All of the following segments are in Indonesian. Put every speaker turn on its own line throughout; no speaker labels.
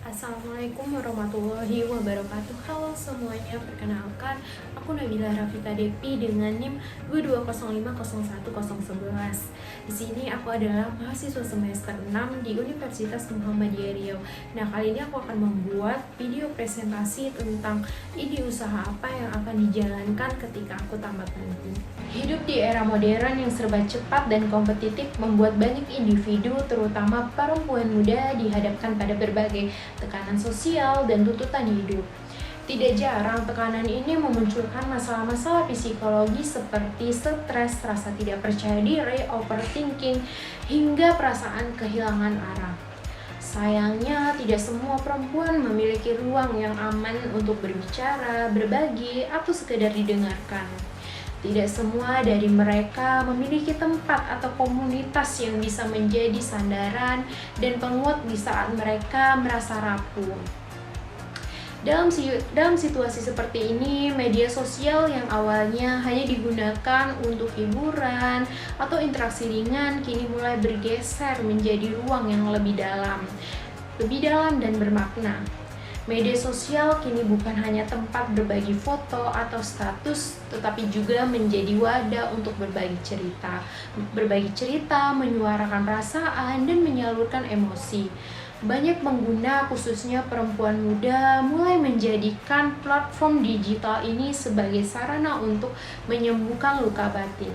Assalamualaikum warahmatullahi wabarakatuh. Halo semuanya, perkenalkan aku Nabila Rafika Depi dengan NIM 2205010111. Di sini aku adalah mahasiswa semester 6 di Universitas Muhammadiyah Riau. Nah, kali ini aku akan membuat video presentasi tentang ide usaha apa yang akan dijalankan ketika aku tamat nanti. Hidup di era modern yang serba cepat dan kompetitif membuat banyak individu, terutama perempuan muda, dihadapkan pada berbagai tekanan sosial dan tuntutan hidup. Tidak jarang tekanan ini memunculkan masalah-masalah psikologi seperti stres, rasa tidak percaya diri, overthinking, hingga perasaan kehilangan arah. Sayangnya, tidak semua perempuan memiliki ruang yang aman untuk berbicara, berbagi, atau sekedar didengarkan. Tidak semua dari mereka memiliki tempat atau komunitas yang bisa menjadi sandaran dan penguat di saat mereka merasa rapuh. Dalam situasi seperti ini, media sosial yang awalnya hanya digunakan untuk hiburan atau interaksi ringan kini mulai bergeser menjadi ruang yang lebih dalam dan bermakna. Media sosial kini bukan hanya tempat berbagi foto atau status, tetapi juga menjadi wadah untuk berbagi cerita, menyuarakan perasaan, dan menyalurkan emosi. Banyak pengguna, khususnya perempuan muda, mulai menjadikan platform digital ini sebagai sarana untuk menyembuhkan luka batin,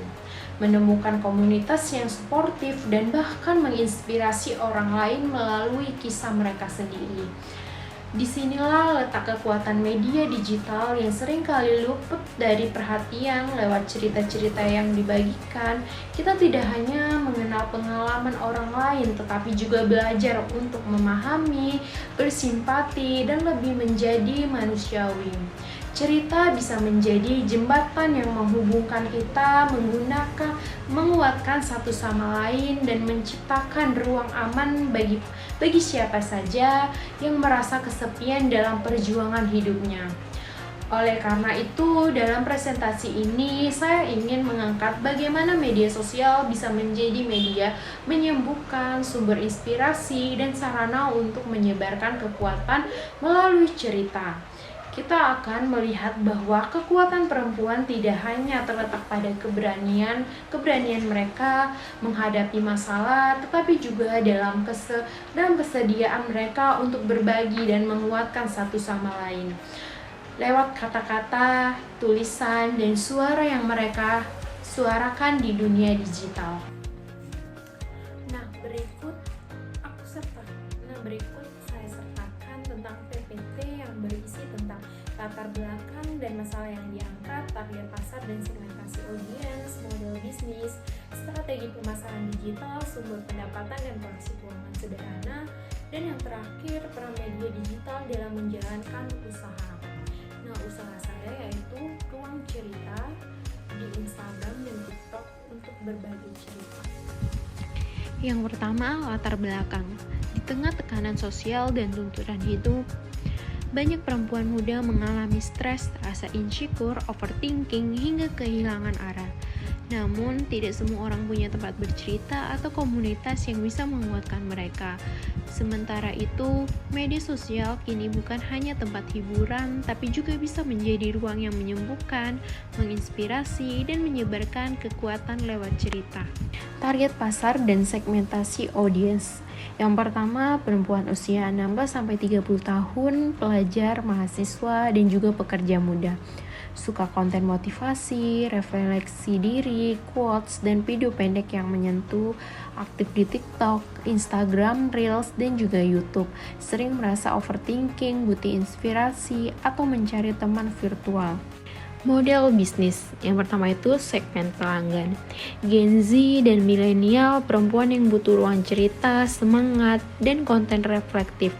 menemukan komunitas yang suportif, dan bahkan menginspirasi orang lain melalui kisah mereka sendiri. Disinilah letak kekuatan media digital yang seringkali luput dari perhatian lewat cerita-cerita yang dibagikan. Kita tidak hanya mengenal pengalaman orang lain, tetapi juga belajar untuk memahami, bersimpati, dan lebih menjadi manusiawi. Cerita bisa menjadi jembatan yang menghubungkan kita, menguatkan satu sama lain, dan menciptakan ruang aman bagi siapa saja yang merasa kesepian dalam perjuangan hidupnya. Oleh karena itu, dalam presentasi ini saya ingin mengangkat bagaimana media sosial bisa menjadi media menyembuhkan, sumber inspirasi, dan sarana untuk menyebarkan kekuatan melalui cerita. Kita akan melihat bahwa kekuatan perempuan tidak hanya terletak pada keberanian mereka menghadapi masalah, tetapi juga dalam kesediaan mereka untuk berbagi dan menguatkan satu sama lain. Lewat kata-kata, tulisan, dan suara yang mereka suarakan di dunia digital. Berikut saya sertakan tentang PPT yang berisi tentang latar belakang dan masalah yang diangkat, target pasar dan segmentasi audiens, model bisnis, strategi pemasaran digital, sumber pendapatan dan proyeksi keuangan sederhana, dan yang terakhir peran media digital dalam menjalankan usaha. Nah, usaha saya yaitu ruang cerita di Instagram dan TikTok untuk berbagi cerita.
Yang pertama, latar belakang. Di tengah tekanan sosial dan tuntutan hidup, banyak perempuan muda mengalami stres, rasa insecure, overthinking, hingga kehilangan arah. Namun, tidak semua orang punya tempat bercerita atau komunitas yang bisa menguatkan mereka. Sementara itu, media sosial kini bukan hanya tempat hiburan, tapi juga bisa menjadi ruang yang menyembuhkan, menginspirasi, dan menyebarkan kekuatan lewat cerita. Target pasar dan segmentasi audiens. Yang pertama, perempuan usia 16-30 tahun, pelajar, mahasiswa, dan juga pekerja muda. Suka konten motivasi, refleksi diri, quotes, dan video pendek yang menyentuh, aktif di TikTok, Instagram, Reels, dan juga YouTube. Sering merasa overthinking, butuh inspirasi, atau mencari teman virtual. Model bisnis. Yang pertama itu segmen pelanggan. Gen Z dan milenial, perempuan yang butuh ruang cerita, semangat, dan konten reflektif.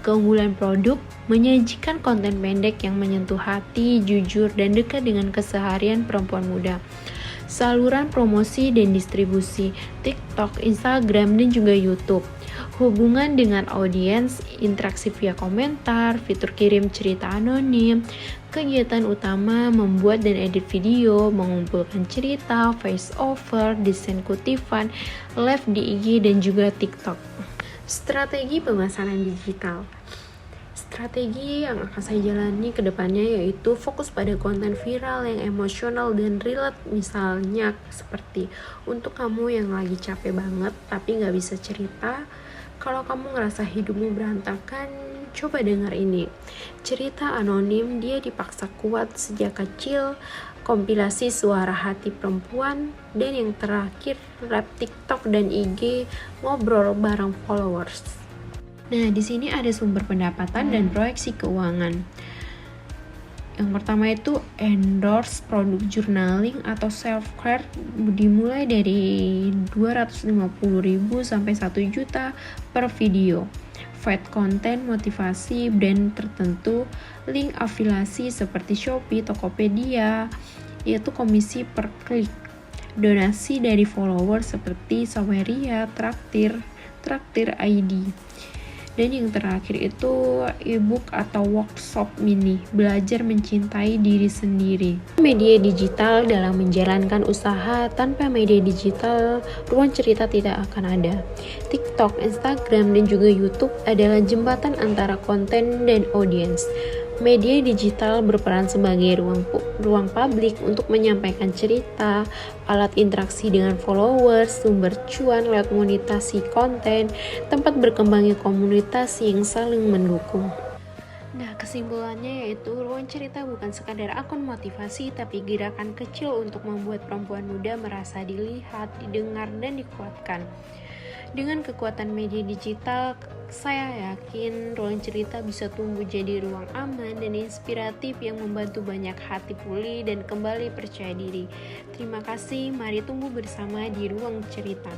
Keunggulan produk, menyajikan konten pendek yang menyentuh hati, jujur, dan dekat dengan keseharian perempuan muda. Saluran promosi dan distribusi, TikTok, Instagram, dan juga YouTube. Hubungan dengan audiens, interaksi via komentar, fitur kirim cerita anonim. Kegiatan utama, membuat dan edit video, mengumpulkan cerita, voice over, desain kutipan, live di IG, dan juga TikTok. Strategi pemasaran digital. Strategi yang akan saya jalani ke depannya yaitu fokus pada konten viral yang emosional dan relate, misalnya seperti untuk kamu yang lagi capek banget tapi gak bisa cerita. Kalau kamu ngerasa hidupmu berantakan, coba dengar ini. Cerita anonim dia dipaksa kuat sejak kecil, kompilasi suara hati perempuan, dan yang terakhir rap TikTok dan IG ngobrol bareng followers. Nah, di sini ada sumber pendapatan dan proyeksi keuangan. Yang pertama itu endorse produk journaling atau self-care dimulai dari 250.000 sampai 1 juta per video. Feed konten motivasi brand tertentu, link afiliasi seperti Shopee, Tokopedia, yaitu komisi per klik. Donasi dari follower seperti Saweria, Traktir ID. Dan yang terakhir itu e-book atau workshop mini, belajar mencintai diri sendiri. Media digital dalam menjalankan usaha, tanpa media digital, ruang cerita tidak akan ada. TikTok, Instagram, dan juga YouTube adalah jembatan antara konten dan audiens. Media digital berperan sebagai ruang publik untuk menyampaikan cerita, alat interaksi dengan followers, sumber cuan lewat monetasi konten, tempat berkembangnya komunitas yang saling mendukung. Nah, kesimpulannya yaitu ruang cerita bukan sekadar akun motivasi, tapi gerakan kecil untuk membuat perempuan muda merasa dilihat, didengar, dan dikuatkan. Dengan kekuatan media digital, saya yakin ruang cerita bisa tumbuh jadi ruang aman dan inspiratif yang membantu banyak hati pulih dan kembali percaya diri. Terima kasih, mari tumbuh bersama di ruang cerita.